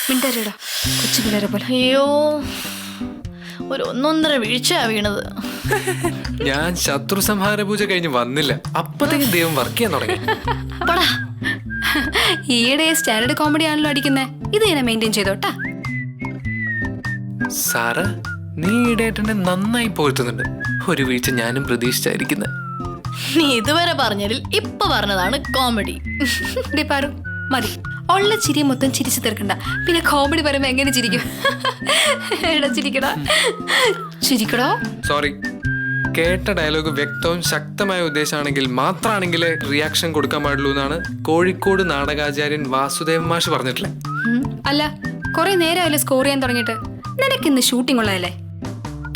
മിണ്ടരുടാ കൊച്ചു പിള്ളേരെ പോലെ. അയ്യോ, ഒരു 1.5 വീഴ്ചയാ വീണത്. ഞാൻ ശത്രു സംഹാര പൂജ കഴിഞ്ഞ് വന്നില്ല, അപ്പത്തേക്കും ദൈവം വർക്ക് ചെയ്യാൻ തുടങ്ങി. ഈയിടെ സ്റ്റാൻഡേർഡ് കോമഡി ആണല്ലോ അടിക്കുന്നേ, ഇത് ഞാൻ മെയിൻറ്റെയിൻ ചെയ്തോട്ടാ. സാറ, നീ ഈടായിട്ടെന്നെ നന്നായി പോഴ്ത്തുന്നുണ്ട്. ഒരു വീഴ്ച ഞാനും പ്രതീക്ഷിച്ചായിരിക്കുന്നത്. നീ ഇതുവരെ പറഞ്ഞതിൽ ഇപ്പൊ പറഞ്ഞതാണ് കോമഡി. പാറു മതി, ഉള്ള ചിരി മൊത്തം ചിരിച്ചു തീർക്കണ്ട. പിന്നെ കോമഡി പറയുമ്പോ എങ്ങനെ ചിരിക്കും? എടാ ചിരിക്കടാ, ചിരിക്കടോ. സോറി, കേട്ട ഡയലോഗ് വ്യക്തവും ശക്തമായ ഉദ്ദേശമാണെങ്കിൽ മാത്രമാണെങ്കിലേ റിയാക്ഷൻ കൊടുക്കാൻ പാടുള്ളൂ എന്നാണ് കോഴിക്കോട് നാടകാചാര്യൻ വാസുദേവൻ മാഷ് പറഞ്ഞിട്ടില്ലേ? അല്ല, കുറെ നേരമല്ലേ സ്കോർ ചെയ്യാൻ തുടങ്ങിയിട്ട്? നിനക്കിന്ന് ഷൂട്ടിംഗ് ഉള്ളതല്ലേ?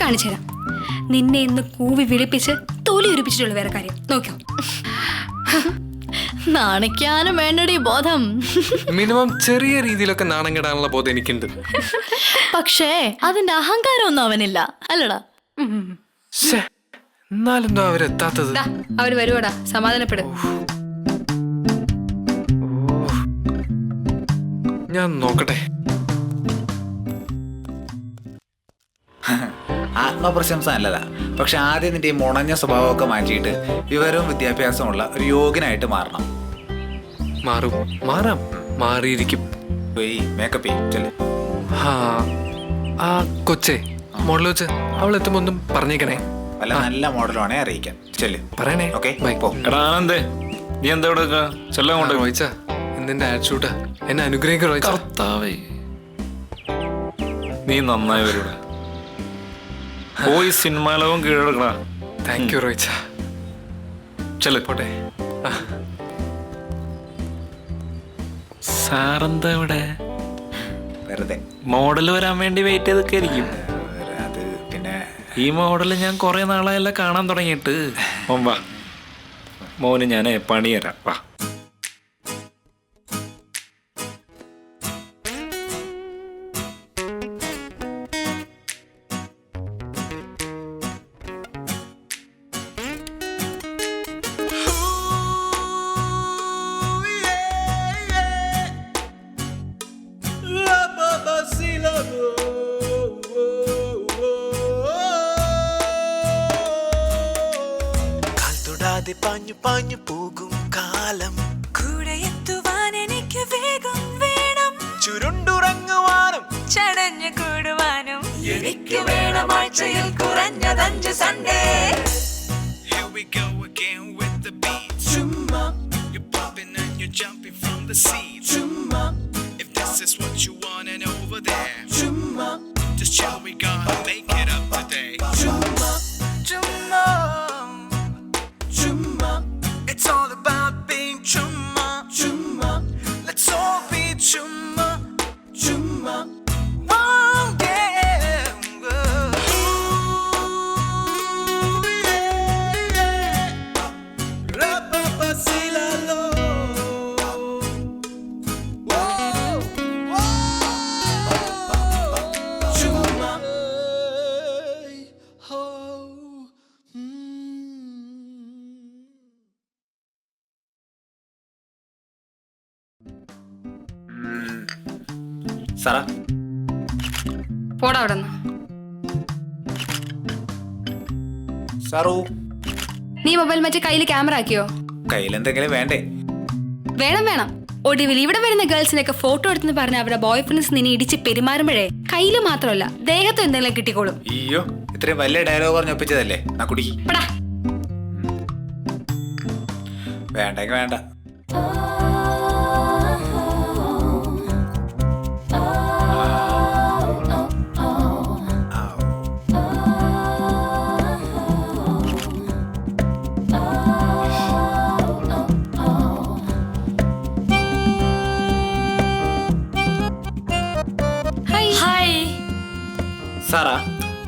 കാണിച്ചു തരാം. നിന്നെ ഇന്ന് കൂവി വിളിപ്പിച്ച് തൊലി ഉരിപ്പിച്ചിട്ടുള്ള വേറെ കാര്യം നോക്കിയോ. നാണിക്കാനും വേണ്ടടി ബോധം. മിനിമം ചെറിയ രീതിയിലൊക്കെ നാണം കെടാനുള്ള ബോധം എനിക്കുണ്ട്. പക്ഷേ അതിന്റെ അഹങ്കാരം ഒന്നും അവനില്ല, അല്ലടാ? എന്നാലെന്തോ അവരെത്താത്തത്. അവര് വരുവാടാ, സമാധാനപ്പെടും. ഞാൻ നോക്കട്ടെ. ആത്മപ്രശംസ നല്ലതാ, പക്ഷെ ആദ്യം നിന്റെ ഈ മുണഞ്ഞ സ്വഭാവമൊക്കെ മാറ്റിയിട്ട് വിവരവും വിദ്യാഭ്യാസമുള്ള ഒരു യോഗ്യനായിട്ട് മാറണം. മാറാം, മാറിയിരിക്കും. മേക്കപ്പ് ആ കൊച്ചേ, മോഡൽ വെച്ച് അവൾ എത്തുമ്പോ ഒന്നും പറഞ്ഞേക്കണേ. വല്ല നല്ല മോഡലാണേ അറിയിക്കാം. ചെല്ല് പറയണേ. ഓക്കെ, നീ എന്താ റോയിച്ച, ഇന്നെന്റെ ആഡ് ഷൂട്ടാ, എന്നെ അനുഗ്രഹിക്കും റോയിച്ച. നീ നന്നായി വരൂടാ, പോയി സിനിമാലോകം കീഴടക്കണ. Thank you റോയിച്ച. ചെല് പോട്ടെ. സാറെന്താ ഇവിടെ? വെറുതെ മോഡൽ വരാൻ വേണ്ടി വെയിറ്റ് ചെയ്തൊക്കെ ആയിരിക്കും. അത് പിന്നെ ഈ മോഡൽ ഞാൻ കുറെ നാളായല്ല കാണാൻ തുടങ്ങിയിട്ട്. വാ മോന് ഞാൻ പണി തരാം, വാ. പാഞ്ഞു പാഞ്ഞു പോകും കാലം, കൂടെ എത്തുവാൻ എനിക്ക് വേഗം വേണം. ചുരുണ്ടുറങ്ങുവാനും ചടഞ്ഞു കൂടുവാനും എനിക്ക് വേണം ആഴ്ചയിൽ കുറഞ്ഞത് 5 Sunday. Here we go again with the beat. Chumma, you're popping and you're jumping from the seat. Chumma, if this is what you want and over there. Chumma, just chill, we gonna make it up today. Chumma, chumma. Chumma, it's all about being chumma. Chumma, let's all be chumma. Chumma, oh yeah. Ooh, yeah. Rapapacilalo. Whoa, whoa. Chumma. സാറാ, പോടാ അവിടെ നിന്ന്. Sir, നീ mobile മറ്റേ കയ്യിൽ camera ആക്കിയോ? കയ്യിലെന്തെങ്കിലും വേണ്ടേ? വേണം. ഒടുവിൽ ഇവിടെ വരുന്ന ഗേൾസിനൊക്കെ ഫോട്ടോ എടുത്തെന്ന് പറഞ്ഞ അവരുടെ ബോയ് ഫ്രണ്ട്സ് നിന്നെ ഇടിച്ച് പെരുമാറുമ്പോഴേ കയ്യില് മാത്രമല്ല ദേഹത്തും എന്തെങ്കിലും കിട്ടിക്കോളും. അയ്യോ, ഇത്രയും വലിയ ഡയലോഗ് പറഞ്ഞ് ഒപ്പിച്ചതല്ലേ, നാ കുടിക്ക്. വേണ്ടെങ്കിൽ വേണ്ട. സാറാ,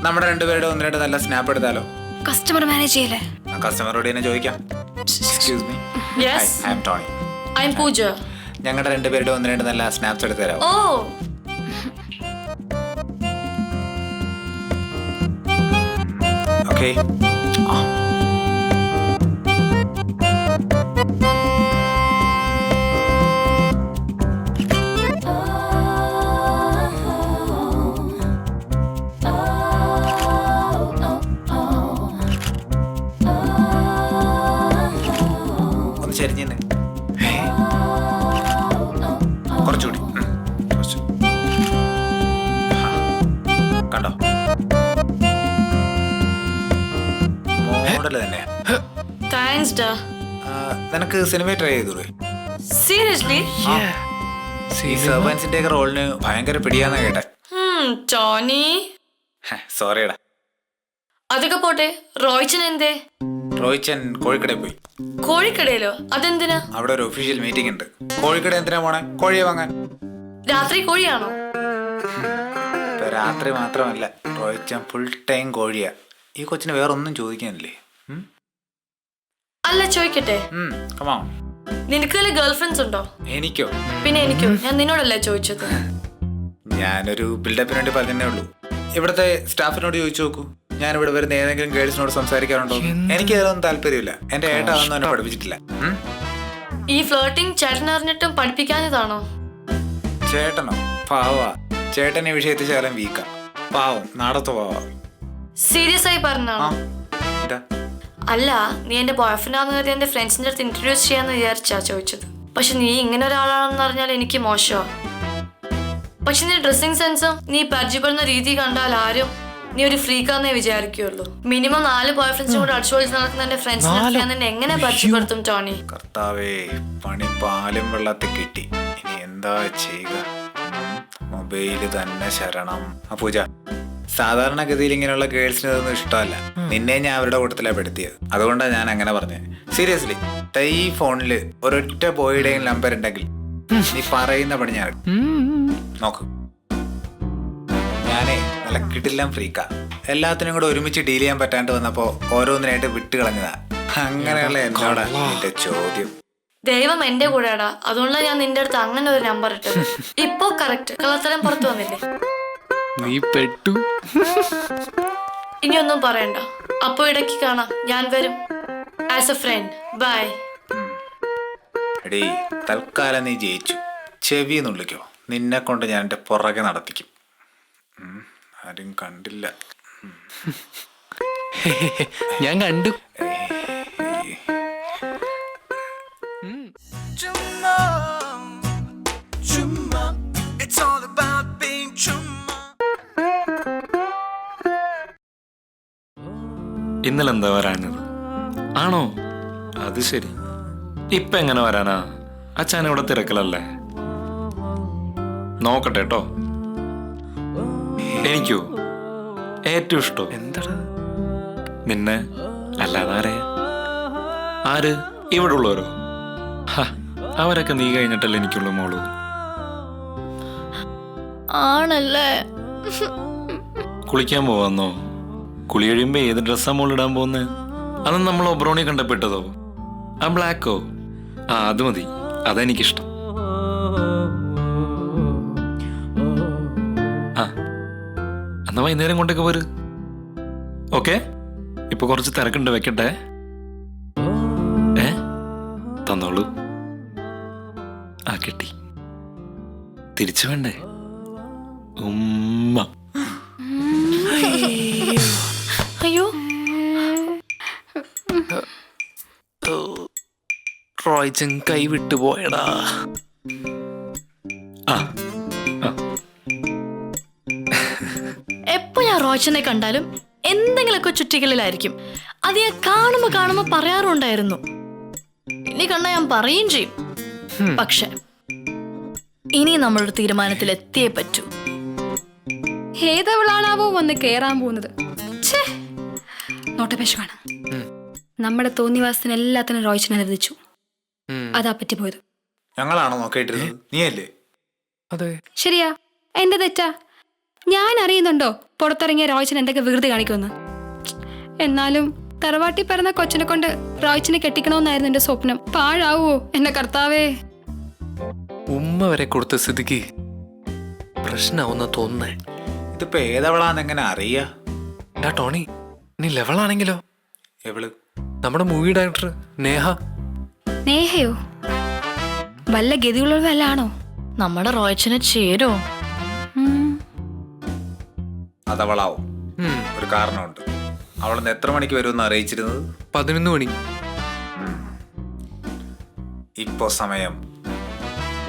നമ്മുടെ രണ്ടുപേരുടെ 1-2 നല്ല സ്നാപ്പ് എടുത്താലോ? കസ്റ്റമർ മാനേജ് ചെയ്യല്ലേ? കസ്റ്റമറോട് തന്നെ ചോദിക്കാം. Excuse me, Yes. I am Tony. I'm Pooja. ഞങ്ങളുടെ രണ്ടുപേരുടെ 1-2 നല്ല സ്നാപ്സ് എടുത്ത് തരാമോ? Oh. ഓക്കെ. സൗണ്ടല്ലേ തന്നെ. താങ്ക്സ് ഡാ. നിനക്ക് സിനിമ ട്രൈ ചെയ്തൂടെ? സീരിയസ്ലി? ഈ സെർവൻസിന്റെ ഒക്കെ റോളിന് ഭയങ്കര പിടിയാന്നാ കേട്ടെ. ടോണി സോറിയടാ. അതൊക്കെ പോട്ടെ, റോയ്ച്ചൻ എന്തേ? റോയിച്ചൻ കോഴിക്കടയിൽ പോയി. കോഴിക്കടയിലോ? അതെന്തിനാ? അവിടെ ഒരു ഒഫീഷ്യൽ മീറ്റിംഗ് ഉണ്ട്. കോഴിക്കട എന്തിനാ പോണേ? കോഴിയെ വാങ്ങാൻ. രാത്രി കോഴിയാണോ? ഇപ്പൊ രാത്രി മാത്രമല്ല, റോയിച്ചൻ ഫുൾ ടൈം കോഴിയാ. ഈ കൊച്ചിന് വേറെ ഒന്നും ചോദിക്കാനില്ലേ? അല്ല ചോദിക്കട്ടെ, കമാ. നിനക്ക് വല്ല ഗേൾ ഫ്രണ്ട്സ് ഉണ്ടോ? എനിക്കോ? പിന്നെ എനിക്കോ? ഞാൻ നിന്നോടല്ലേ ചോദിച്ചത്. ഞാനൊരു ബിൽഡപ്പിന് വേണ്ടി പറഞ്ഞതേ ഉള്ളൂ. ഇവിടുത്തെ സ്റ്റാഫിനോട് ചോദിച്ചു നോക്കൂ, ഞാൻ ഇവിടെ വരുന്ന ഏതെങ്കിലും ഗേൾസിനോട് സംസാരിക്കാറുണ്ടോ? എനിക്ക് അതൊന്നും താല്പര്യമില്ല. എന്റെ ഏട്ട അതൊന്നും എന്നെ പഠിപ്പിച്ചിട്ടില്ല. ഈ ഫ്ലേർട്ടിംഗ് ചേട്ടൻ അറിഞ്ഞിട്ടും പഠിപ്പിക്കാഞ്ഞതാണോ? ചേട്ടനോ? പാവാ. ചേട്ടൻ ഈ വിഷയത്തിൽ ശകലം വീക്കാ. പാവം, നാടത്ത് പാവാ. സീരിയസ് ആയി പറഞ്ഞാണോ? അല്ല, നീ എന്റെ ബോയ് ഫ്രണ്ട് ആണെന്ന് കരുതി എന്റെ ഫ്രണ്ട്സിന്റെ അടുത്ത് ഇൻട്രൊഡ്യൂസ് ചെയ്യാന്ന് വിചാരിച്ചാ ചോദിച്ചത്. പക്ഷെ നീ ഇങ്ങനെ ഒരാളാണെന്ന് അറിഞ്ഞാൽ എനിക്ക് മോശമാ. പക്ഷെ നീ ഡ്രസ്സിംഗ് സെൻസും നീ പരിചയപ്പെടുന്ന രീതി കണ്ടാൽ ആരും നീ ഒരു ഫ്രീക്കാന്നേ വിചാരിക്കുള്ളൂ. മിനിമം 4 ബോയ് ഫ്രണ്ട്സിനും കൂടെ അടിച്ചു പൊളിച്ച് നടക്കുന്ന എന്റെ ഫ്രണ്ട്സിനെ ഞാൻ നിന്നെ എങ്ങനെ പരിചയപ്പെടുത്തും ടോണി? കർത്താവേ, പണി പാലും വെള്ളത്തിൽ കിട്ടി. ഇനി എന്താ ചെയ്യുക? മൊബൈല് തന്നെ ശരണം. പൂജ, സാധാരണഗതിയിൽ ഇങ്ങനെയുള്ള ഗേൾസിന് ഇതൊന്നും ഇഷ്ടമല്ല. നിന്നെ ഞാൻ അവരുടെ കൂട്ടത്തിലാണ് പെടുത്തിയത്. അതുകൊണ്ടാണ് ഞാൻ അങ്ങനെ പറഞ്ഞത്. സീരിയസ്ലി, ഈ ഫോണില് ഒരൊറ്റ ബോയുടെയും നമ്പർ ഉണ്ടെങ്കിൽ നീ പറയുന്ന പണി ഞാൻ നോക്ക്. ഞാനേ നല്ല കിടിലം ഫ്രീക്കാ. എല്ലാത്തിനും കൂടെ ഒരുമിച്ച് ഡീൽ ചെയ്യാൻ പറ്റാണ്ട് വന്നപ്പോ ഓരോന്നിനായിട്ട് വിട്ട് കളഞ്ഞതാ. അങ്ങനെയുള്ള എന്നോടാ നിന്റെ ചോദ്യം. ദൈവം എന്റെ കൂടെയാടാ, അതുകൊണ്ടാണ് ഞാൻ നിന്റെ അടുത്ത് അങ്ങനെ ഒരു നമ്പർ ഇട്ടത്. ഇപ്പൊ കറക്റ്റ് കള്ളത്തരം പുറത്തു വന്നില്ലേ? നീ പെട്ടു. ഇനിയൊന്നും പറയണ്ട. അപ്പൊ ഇടയ്ക്ക് കാണാം. ഞാൻ വരും. As a friend. ബൈ. എടീ, തൽക്കാലം നീ ജയിച്ചു. ചെവി നുള്ളിക്കോ. നിന്നെ കൊണ്ട് ഞാൻ എൻ്റെ പുറകെ നടത്തിക്കും. ആരും കണ്ടില്ല. ഞാൻ കണ്ടു. ഇന്നലെ എന്താ വരാനത്? ആണോ? അത് ശരി. ഇപ്പൊ എങ്ങനെ വരാനാ? അച്ഛൻ ഇവിടെ തിരക്കലല്ലേ? നോക്കട്ടെ കേട്ടോ. എനിക്കോ ഏറ്റവും ഇഷ്ടം എന്താ? നിന്നെ അല്ലാതെ ആരെ? ആര്? ഇവിടെ ഉള്ളവരോ? അവരൊക്കെ നീ കഴിഞ്ഞിട്ടല്ലേ എനിക്കുള്ള മോള്. ആണല്ലേ? കുളിക്കാൻ പോവാന്നോ? കുളി കഴിയുമ്പോ ഏത് ഡ്രസ്സാ മോളിടാൻ പോകുന്നേ? അത് നമ്മൾ ഒബ്രോണി കണ്ടപ്പെട്ടതോ? ആ ബ്ലാക്കോ? ആ അത് മതി, അതെനിക്കിഷ്ടം. ആ എന്നാ വൈകുന്നേരം കൊണ്ടൊക്കെ പോര്. ഓക്കെ, ഇപ്പൊ കുറച്ച് തിരക്കുണ്ട്, വെക്കട്ടെ. തന്നോളൂ. ആ കിട്ടി. തിരിച്ചു വേണ്ടേ? ഉമ്മ. അയ്യോ, റോയ്ച്ചൻ കൈ വിട്ടു പോയടാ. എപ്പോ ഞാൻ റോച്ചനെ കണ്ടാലും എന്തെങ്കിലുമൊക്കെ ചുറ്റികളിലായിരിക്കും. അത് ഞാൻ കാണുമ്പോ പറയാറുണ്ടായിരുന്നു. ഇനി കണ്ടാ ഞാൻ പറയുകയും ചെയ്യും. പക്ഷെ ഇനി നമ്മളൊരു തീരുമാനത്തിൽ എത്തിയേ പറ്റൂ. ഏതവളാണാവോ വന്ന് കേറാൻ പോകുന്നത്? നോട്ടപേശുവാണ്. നമ്മുടെ തോന്നിവാസത്തിന് എല്ലാത്തിനും റോയ്ച്ചനെ അനുവദിച്ചു. അതാ പറ്റിപ്പോയത്. ഞങ്ങളാണോ നോക്കിയിട്ടിരുന്നത്? നീയല്ലേ? അതെ, ശരിയാ, എന്റെ തെറ്റാ. ഞാൻ അറിയുന്നുണ്ടോ പുറത്തിറങ്ങിയ റോയ്ച്ചൻ എന്തൊക്കെ വികൃതി കാണിക്കുമെന്ന്. എന്നാലും തറവാട്ടി പറഞ്ഞ കൊച്ചിനെ കൊണ്ട് റോയ്ച്ചനെ കെട്ടിക്കണമെന്നായിരുന്നു എന്റെ സ്വപ്നം. പാഴാവോ എന്റെ കർത്താവേ? ഉമ്മ വരെ കൊടുത്ത സ്ഥിതിക്ക് പ്രശ്നമാവുന്ന തോന്നുന്നേ. ഇതിപ്പോ ഏതവളാന്ന് എങ്ങനെ അറിയാ? ടോണി, നീ ലെവലാണെങ്കിലോ? എവള്? നമ്മുടെ മൂവി ഡയറക്ടർ നേഹ. നേഹയോ? വല്ല ഗതിയുള്ളവല്ലാണോ? നമ്മുടെ റോയ്ച്ചനെ ചേരോ? അതവളാവും. ഒരു കാരണമുണ്ട്. അവളെന്ന് എത്ര മണിക്ക് വരുമെന്ന് അറിയിച്ചിരുന്നത്? 11 മണി. ഇപ്പോ സമയം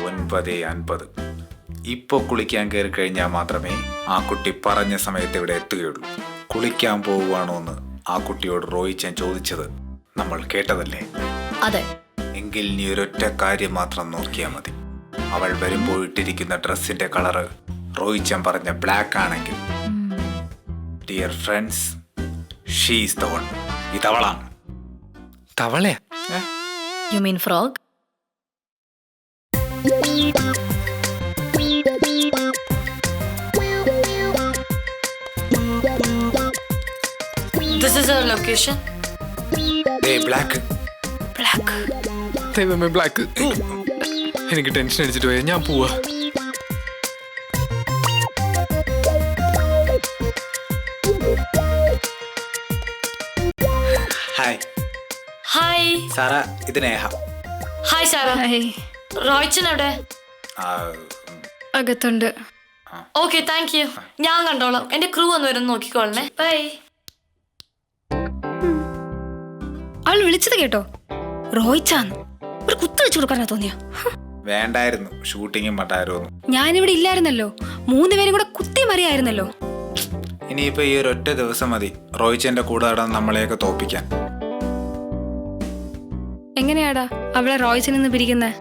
9:50. ഇപ്പൊ കുളിക്കാൻ കയറി കഴിഞ്ഞാൽ മാത്രമേ ആ കുട്ടി പറഞ്ഞ സമയത്ത് ഇവിടെ എത്തുകയുള്ളൂ. കുളിക്കാൻ പോവുകയാണോ എന്ന് ആ കുട്ടിയോട് റോയിച്ചൻ ചോദിച്ചത് നമ്മൾ കേട്ടതല്ലേ? അതെ. എങ്കിൽ നീ ഒരൊറ്റ കാര്യം മാത്രം നോക്കിയാൽ മതി. അവൾ വരുമ്പോൾ ഇട്ടിരിക്കുന്ന ഡ്രസ്സിന്റെ കളറ് റോയിച്ചൻ പറഞ്ഞ ബ്ലാക്ക് ആണെങ്കിൽ, dear friends, she's the one. ഇതവളാണ്. തവളയാ? You mean frog? This is our location. Black. ദൈവമേ, ബ്ലാക്ക്. എനിക്ക് ടെൻഷൻ അടിച്ചിട്ട് പോയാ. ഞാൻ പോവാ. Hi hi. സാറ, ഇത് നേഹ. Hi Sara. റോയ്ച്ചൻ എവിടെ? ആ, അകത്തുണ്ട്. Okay, thank U. ഞാൻ കണ്ടോളാം. എന്റെ ക്രൂ ഒന്ന് വരുന്ന നോക്കിക്കോളണേ. ബൈ. അവൾ വിളിച്ചത് കേട്ടോ? റോയിച്ചാന്ന്. ഒരു കുത്തു വെച്ചു കൊടുക്കാനാ തോന്നിയ. വേണ്ടായിരുന്നു, ഷൂട്ടിങ്ങും മട്ടായിരുന്നു. ഞാനിവിടെ ഇല്ലായിരുന്നല്ലോ. 3 പേരും കൂടെ കുത്തി മറിയായിരുന്നല്ലോ. ഇനിയിപ്പോ ഈ ഒരൊറ്റ ദിവസം മതി റോയിച്ചന്റെ കൂടെ നടന്ന് നമ്മളെയൊക്കെ തോപ്പിക്കാൻ. എങ്ങനെയാടാ അവളെ റോയിച്ചിൽ നിന്ന് പിരിക്കുന്നേ?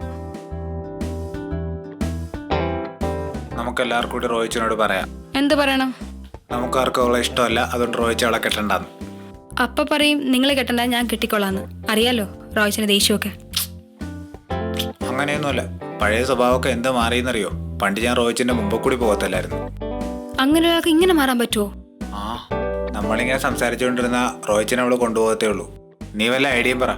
നമുക്കെല്ലാവർക്കും കൂടി റോയിച്ചനോട് പറയാം. എന്ത് പറയണം? നമുക്കാർക്കും അവളെ ഇഷ്ടമല്ല, അതുകൊണ്ട് റോയിച്ച അവളെ കെട്ടണ്ടെന്ന്. അപ്പൊ പറയും നിങ്ങൾ കെട്ടണ്ട, ഞാൻ കെട്ടിക്കൊള്ളാന്ന്. അറിയാലോ റോയിച്ചിന്റെ ദേഷ്യമൊക്കെ. അങ്ങനെയൊന്നുമല്ല, പഴയ സ്വഭാവമൊക്കെ എന്താ മാറിയെന്നറിയോ? പണ്ട് ഞാൻ റോയിച്ചന്റെ മുമ്പ് കൂടി പോകത്തല്ലായിരുന്നു. അങ്ങനെ ഒരാൾക്ക് ഇങ്ങനെ മാറാൻ പറ്റുമോ? ആ, നമ്മളിങ്ങനെ സംസാരിച്ചുകൊണ്ടിരുന്ന റോയിച്ചനെ അവള് കൊണ്ടുപോകത്തേ ഉള്ളൂ. നീ വല്ല ഐഡിയയും പറ.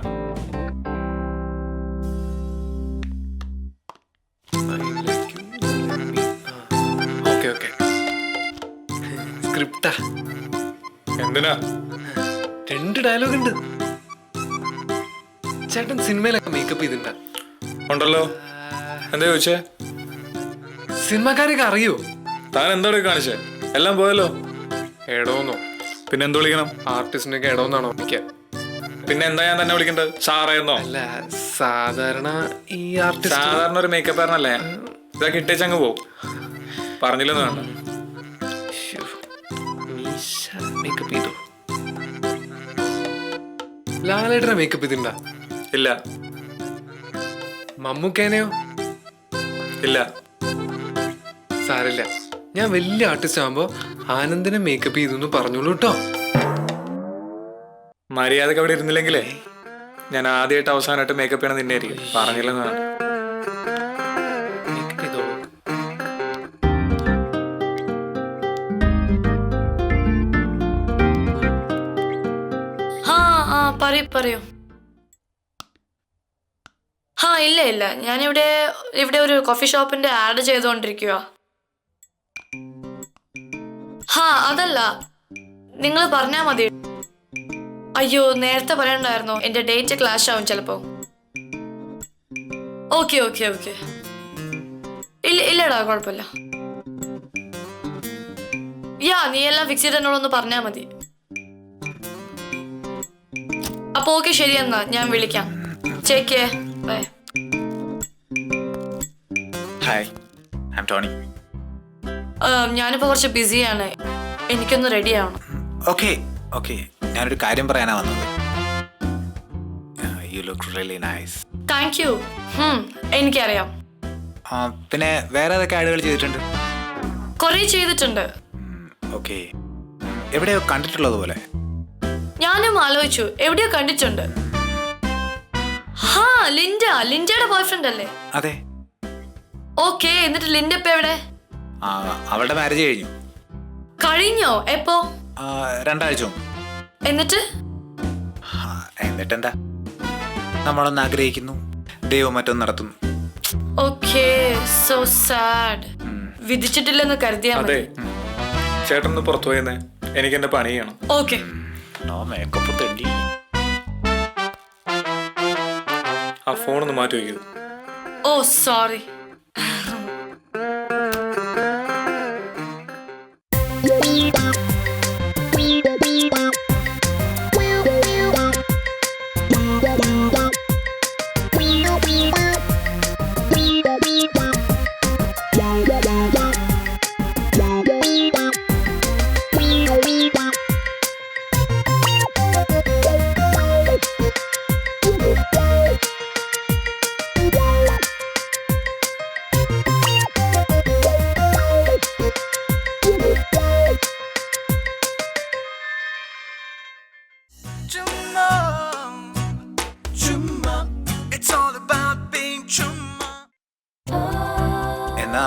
Okay okay. സ്ക്രിപ്റ്റാ. എന്തിനാ? 2 ഡയലോഗ് ഉണ്ട്. ചേട്ടൻ സിനിമയിലൊക്കെ മേക്കപ്പ് ചെയ്തിട്ടുണ്ടാ? ഉണ്ടല്ലോ. എന്താ ചോദിച്ചേ? സിനിമക്കാരൊക്കെ അറിയോ? താൻ എന്താ കാണിച്ചേ? എല്ലാം പോയല്ലോ. എടോന്നോ? പിന്നെ എന്ത് വിളിക്കണം? ആർട്ടിസ്റ്റിനൊക്കെ എടോന്നാണോ വിളിക്കാൻ? പിന്നെ എന്താ ഞാൻ തന്നെ വിളിക്കേണ്ടത്? സാറേന്നോ? അല്ല, സാധാരണ ഈ ആർട്ടിസ്റ്റ് സാധാരണ ഒരു മേക്കപ്പാരനല്ലേ? ഇതൊക്കെ ഇട്ടേച്ചങ്ങ് പോവും. പറഞ്ഞില്ലെന്ന് വേണ്ട. മേക്കപ്പ് ചെയ്തോ? ലാലേട്ടനെ മേക്കപ്പ് ചെയ്തിട്ടുണ്ടാ? ഇല്ല. മമ്മൂക്കേനെയോ? ഇല്ല. സാരില്ല, ഞാൻ വലിയ ആർട്ടിസ്റ്റ് ആകുമ്പോ ആനന്ദിനെ മേക്കപ്പ് ചെയ്തു പറഞ്ഞോളൂ കേട്ടോ. മര്യാദക്ക് അവിടെ ഇരുന്നില്ലെങ്കിലേ ഞാൻ ആദ്യമായിട്ട് അവസാനമായിട്ട് മേക്കപ്പ് ചെയ്യണം നിന്നെ ആയിരിക്കും. പറഞ്ഞില്ലെന്ന് വേണ്ട. മേക്കപ്പ് ചെയ്തോ? പറയൂ. ഇല്ല, ഞാനിവിടെ ഒരു കോഫി ഷോപ്പിന്റെ ആഡ് ചെയ്തുകൊണ്ടിരിക്കുക. അതല്ല, നിങ്ങൾ പറഞ്ഞാ മതി. അയ്യോ, നേരത്തെ പറയണ്ടായിരുന്നോ? എന്റെ ഡേറ്റ് ക്ലാഷ് ആവും ചിലപ്പോ. ഓക്കെ. ഇല്ലടാ, കുഴപ്പമില്ല. നീ എല്ലാം ഫിക്സ് ചെയ്ത് എന്നോടൊന്ന് പറഞ്ഞാ മതി. അപ്പൊ ഓക്കെ, ശരി എന്നാ ഞാൻ വിളിക്കാം. ചേക്കേ, bye. Hi, I am Tony. ഞാനിപ്പോ കുറച്ച് ബിസിയാണ്, എനിക്കൊന്ന് റെഡി ആവണം. ഓക്കെ, ഞാനൊരു കാര്യം പറയാനാ വന്നത്. You look really nice. Thank you. എനിക്കറിയാം. പിന്നെ വേറെ ഏതൊക്കെ ആഡുകൾ ചെയ്തിട്ടുണ്ട്? കൊറേ ചെയ്തിട്ടുണ്ട്. ഓക്കെ, എവിടെയോ കണ്ടിട്ടുള്ളത് പോലെ. ഞാനും ആലോചിച്ചു, എവിടെയോ കണ്ടിട്ടുണ്ട്. ലിൻഡയുടെ ബോയ്ഫ്രണ്ട് അല്ലേ? അതെ. ഓക്കെ, എന്നിട്ട് ലിൻഡ ഇപ്പൊ എവിടെ? അവളുടെ മാരേജ് കഴിഞ്ഞോ? എപ്പോ? 2 ആഴ്ച മുമ്പ്. എന്നിട്ടെന്താ, നമ്മളൊന്ന് ആഗ്രഹിക്കുന്നു, ദൈവം മറ്റൊന്ന് നടത്തുന്നു. Okay, so sad. വിധിച്ചിട്ടില്ലെന്ന് കരുതിയാ അതെ, മതി. ചേട്ടനൊന്ന് പുറത്തു പോയെന്നേ, എനിക്ക് എന്റെ പണി ചെയ്യണം. ഓക്കെ. മേക്കപ്പ് തെണ്ടി. ആ ഫോണൊന്ന് മാറ്റി വയ്ക്കൂ. ഓ സോറി.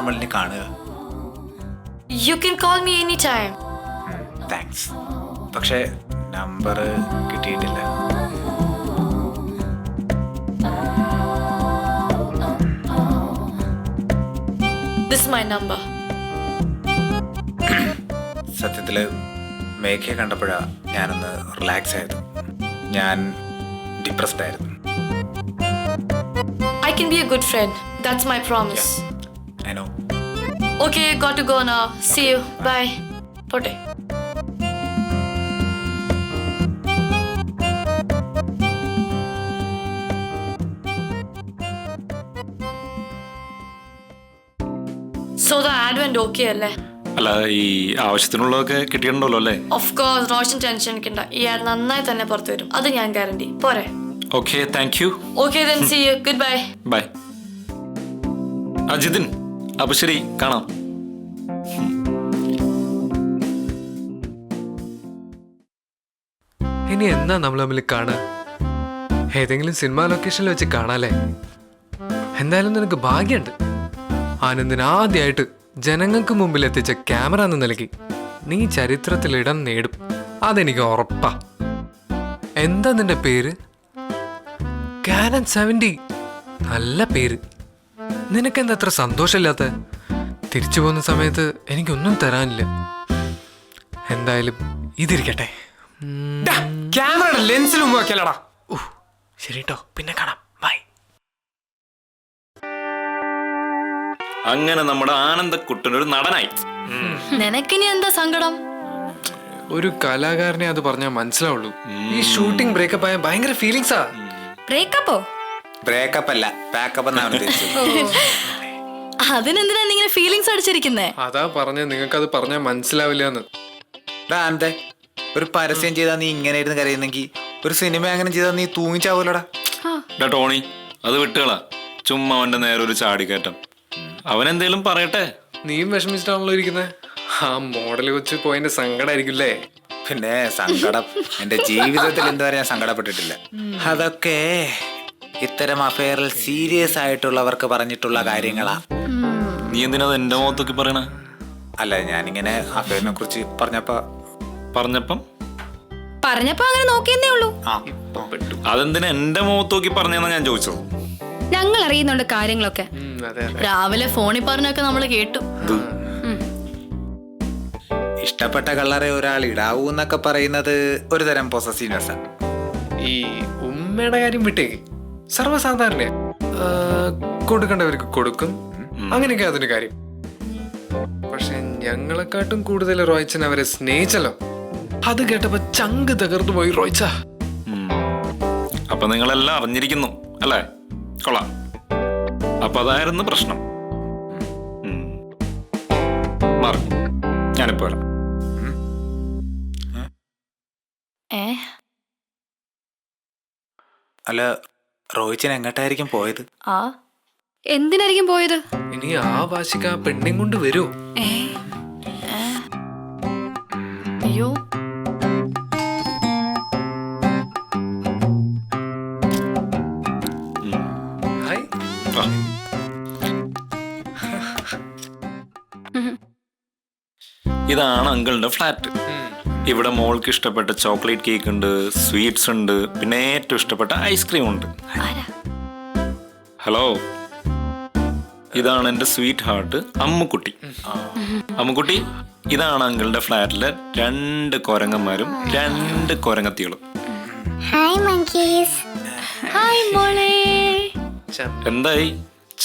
നമ്മളിനി കാണുക? You can call me any time. Thanks. പക്ഷേ നമ്പർ കിട്ടിയിട്ടില്ല. This my number. സത്യത്തില് മേഘയെ കണ്ടപ്പോഴാ ഞാനൊന്ന് റിലാക്സ് ആയത്. ഞാൻ ഡിപ്രസ്ഡ് ആയിരുന്നു. I can be a good friend. That's my promise. I know. Okay, got to go now. See you. Bye. Pote. So the ad went okay അല്ലേ? അല്ല, ഈ ആവശ്യത്തിനുള്ളതൊക്കെ കിട്ടിയിട്ടുണ്ടല്ലോ അല്ലേ? Of course, റോഷൻ ടെൻഷൻ എടുക്കണ്ട. ഈ ad നന്നായി തന്നെ പുറത്തു വരും. അത് ഞാൻ ഗ്യാരണ്ടി. പോരെ? Okay, thank you. Okay, then see you. Goodbye. Bye. Jithin, അപ്പൊ ശരി, കാണാം. ഇനി എന്നാ നമ്മൾ തമ്മിൽ കാണുക? ഏതെങ്കിലും സിനിമാ ലൊക്കേഷനിൽ വെച്ച് കാണാല്ലേ? എന്തായാലും നിനക്ക് ഭാഗ്യമുണ്ട്. ആനന്ദിന് ആദ്യമായിട്ട് ജനങ്ങൾക്ക് മുമ്പിൽ എത്തിച്ച ക്യാമറ എന്ന നിലയ്ക്ക് നീ ചരിത്രത്തിൽ ഇടം നേടും. അതെനിക്ക് ഉറപ്പാ. എന്താ നിന്റെ പേര്? കാനൻ 70. നല്ല പേര്. നിനക്കെന്താ അത്ര സന്തോഷമില്ലാത്ത? തിരിച്ചു പോകുന്ന സമയത്ത് എനിക്കൊന്നും തരാനില്ല. എന്തായാലും ഇതിരിക്കട്ടെ. ക്യാമറയുടെ ലെൻസിൽ മുമ്പാക്കിയല്ലടാ. ശരി കേട്ടോ, പിന്നെ കാണാം. ബൈ. അങ്ങനെ നമ്മുടെ ആനന്ദക്കുട്ടനൊരു നടനായി. നിനക്കിനി എന്താ സങ്കടം? ഒരു കലാകാരനെ അത് പറഞ്ഞാൽ മനസ്സിലാവുള്ളൂ. ഈ ഷൂട്ടിംഗ് ബ്രേക്കപ്പ് ആയ ഭയങ്കര ഫീലിങ്സാ. ബ്രേക്കപ്പോ? ബ്രേക്കപ്പ് അല്ല, പാക്കപ്പ് എന്നാണ് ഉദ്ദേശിച്ചത്. അതിനെന്തിനാ ഇങ്ങനെ ഫീലിങ്സ് അടിച്ചിരിക്കുന്നേ? അതാ പറഞ്ഞ നിങ്ങൾക്കത് പറഞ്ഞാൽ മനസ്സിലാവില്ല എന്ന്. ആനന്ദേ, ഒരു പരസ്യം ചെയ്താൽ നീ ഇങ്ങനെ ഇരുന്ന് കരയുന്നെങ്കിൽ ഒരു സിനിമ അങ്ങനെ ചെയ്താൽ നീ തൂങ്ങിച്ചാവൂലടാ. ടോണി, അത് വിട്ടുകളാ. ചുമ്മാ അവന്റെ നേരെ ഒരു ചാടിക്കയറ്റം. അവൻ എന്തേലും പറയട്ടെ. നീയും വിഷമിച്ചിട്ടാണല്ലോ ഇരിക്കുന്നത്. ആ മോഡല് വെച്ച് പോയതിന്റെ സങ്കടമായിരിക്കില്ലേ? പിന്നെ സങ്കടം എന്റെ ജീവിതത്തിൽ എന്തുവരെ ഞാൻ സങ്കടപ്പെട്ടിട്ടില്ല. അതൊക്കെ ഇത്തരം അഫെയറിൽ സീരിയസ് ആയിട്ടുള്ളവർക്ക് പറഞ്ഞിട്ടുള്ള കാര്യങ്ങളാ. നീ എന്തിനാ എന്റെ മുഖത്തൊക്കെ പറയണ? അല്ല, ഞാനിങ്ങനെ അഫെയറിനെ കുറിച്ച് പറഞ്ഞപ്പം അങ്ങനെ നോക്കിയെന്നേ ഉള്ളൂ. അതെന്തിനാ എന്റെ മുഖത്തോക്കി പറഞ്ഞെന്നാ ഞാൻ ചോദിച്ചത്. ഞങ്ങൾ അറിയുന്നുണ്ട് കാര്യങ്ങളൊക്കെ. അതെ. രാവിലെ ഫോണിൽ പറഞ്ഞൊക്കെ നമ്മള് കേട്ടു. ഇഷ്ടപ്പെട്ട കളറെ ഒരാൾ ഇടാവൂ എന്നൊക്കെ പറയുന്നത് ഒരു തരം പൊസസീവ്നെസ്. ഈ ഉമ്മയുടെ കാര്യം വിട്ടേക്ക്. സർവ്വസാധാരണ കൊടുക്കേണ്ടവർക്ക് കൊടുക്കും, അങ്ങനെയൊക്കെ അതിന് കാര്യം. പക്ഷെ ഞങ്ങളെക്കാട്ടും കൂടുതൽ റോയ്ച്ചൻ അവരെ സ്നേഹിച്ചല്ലോ. അത് കേട്ടപ്പോ ചങ്ക് തകർന്നു പോയി റോയ്ച്ച. അപ്പൊ നിങ്ങളെല്ലാം അറിഞ്ഞിരിക്കുന്നു അല്ലേ? കൊള്ളാം. അപ്പൊ അതായിരുന്നു പ്രശ്നം. മാറി, ഞാനിപ്പോ വരാം. അല്ല, റോയിച്ചൻ എങ്ങോട്ടായിരിക്കും പോയത്? എന്തിനായിരിക്കും പോയത്? ഇനി ആ വാശിക്ക് ആ പെണ്ണും കൊണ്ട് വരൂ. അയ്യോ, ഹായ്. ആ. ഇതാണ് അങ്കിളിന്റെ ഫ്ലാറ്റ്. ഇവിടെ മോൾക്ക് ഇഷ്ടപ്പെട്ട ചോക്ലേറ്റ് കേക്ക് ഉണ്ട്, സ്വീറ്റ്സ് ഉണ്ട്, പിന്നെ ഏറ്റവും ഇഷ്ടപ്പെട്ട ഐസ്ക്രീം ഉണ്ട്. ഹലോ, ഇതാണ് എന്റെ സ്വീറ്റ് ഹാർട്ട് അമ്മുക്കുട്ടി. അമ്മുക്കുട്ടി, ഇതാണ് അങ്കിളുടെ ഫ്ലാറ്റിലെ 2 കൊരങ്ങന്മാരും 2 കൊരങ്ങത്തികളും. ഹായ് മോളെ. എന്തായി,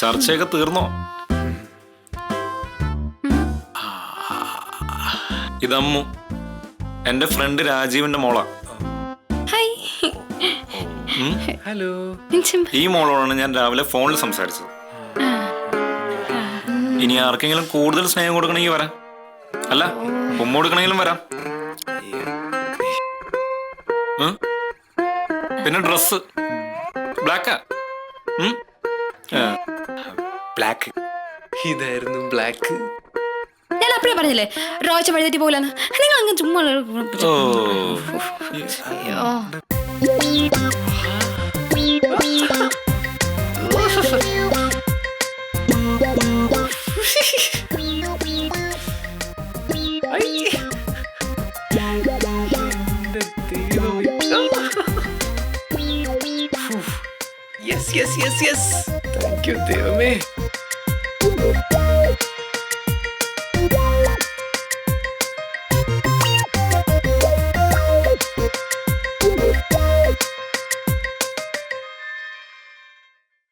ചർച്ചയൊക്കെ തീർന്നോ? ഇതമ്മു, എന്റെ ഫ്രണ്ട് രാജീവിന്റെ മോളാ. ഹലോ. ഈ മോളോടാണ് ഞാൻ രാവിലെ ഫോണിൽ സംസാരിച്ചത്. ഇനി ആർക്കെങ്കിലും കൂടുതൽ സ്നേഹം കൊടുക്കണമെങ്കിൽ വരാം, അല്ല ഉമ്മ കൊടുക്കണമെങ്കിലും വരാം. പിന്നെ ഡ്രസ് ബ്ലാക്കാ? ബ്ലാക്ക്. ഇതായിരുന്നു ബ്ലാക്ക്. ഞാൻ അപ്പഴേ പറഞ്ഞില്ലേ റോയ്ച്ച വഴിതെറ്റി പോലെന്ന്. നിങ്ങൾ അങ്ങ് ചുമ്മാ. ഓ, yes yes yes yes thank you ദൈവമേ